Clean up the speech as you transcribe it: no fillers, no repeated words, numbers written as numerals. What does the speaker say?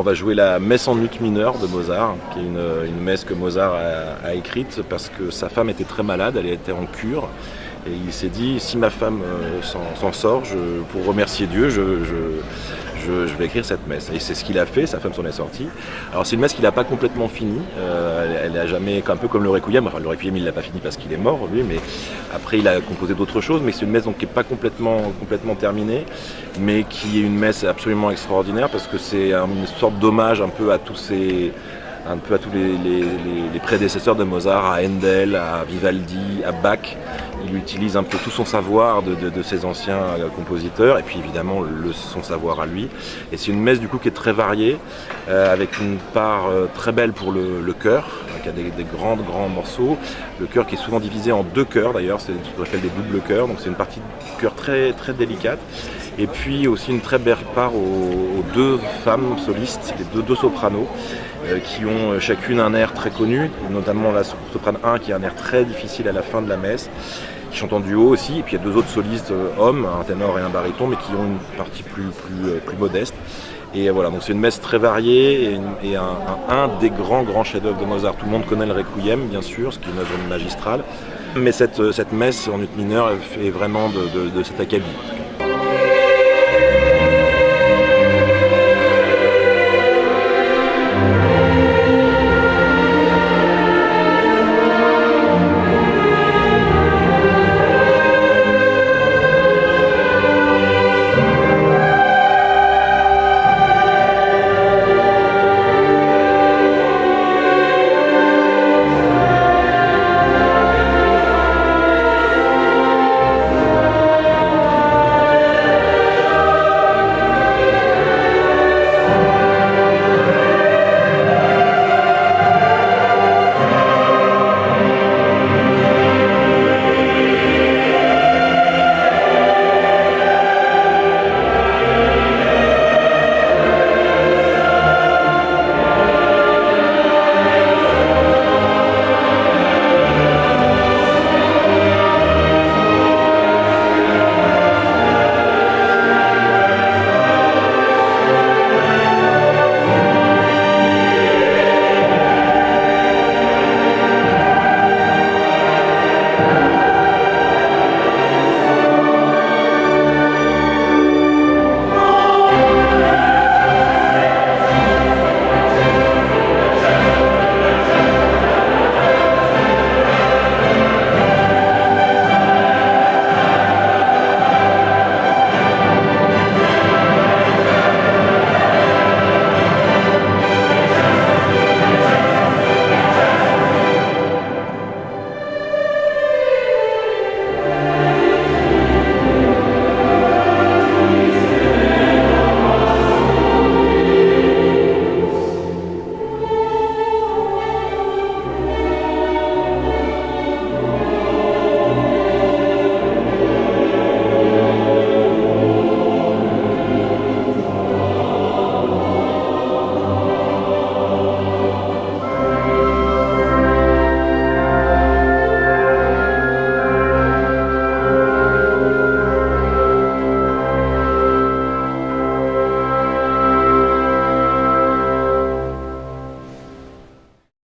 va jouer la messe en ut mineur de Mozart, qui est une messe que Mozart a écrite parce que sa femme était très malade, elle était en cure. Et il s'est dit, si ma femme s'en sort, pour remercier Dieu, je vais écrire cette messe. Et c'est ce qu'il a fait, sa femme s'en est sortie. Alors c'est une messe qu'il n'a pas complètement finie, elle n'a jamais, un peu comme le Requiem, enfin le Requiem il ne l'a pas fini parce qu'il est mort lui, mais après il a composé d'autres choses, mais c'est une messe donc, qui n'est pas complètement terminée, mais qui est une messe absolument extraordinaire parce que c'est une sorte d'hommage un peu à tous les prédécesseurs de Mozart, à Handel, à Vivaldi, à Bach. Il utilise un peu tout son savoir de ses anciens compositeurs et puis évidemment son savoir à lui. Et c'est une messe du coup qui est très variée, avec une part très belle pour le chœur, qui a des grands morceaux. Le chœur qui est souvent divisé en deux chœurs d'ailleurs, c'est ce qu'on appelle des doubles chœurs, donc c'est une partie du chœur très, très délicate. Et puis aussi une très belle part aux deux femmes solistes, les deux sopranos, qui ont chacune un air très connu, notamment la soprane 1 qui a un air très difficile à la fin de la messe, qui chante en duo aussi, et puis il y a deux autres solistes hommes, un ténor et un baryton, mais qui ont une partie plus modeste. Et voilà, donc c'est une messe très variée et un des grands chefs-d'œuvre de Mozart. Tout le monde connaît le Requiem, bien sûr, ce qui est une œuvre magistrale, mais cette messe en ut mineur est vraiment de cet acabit.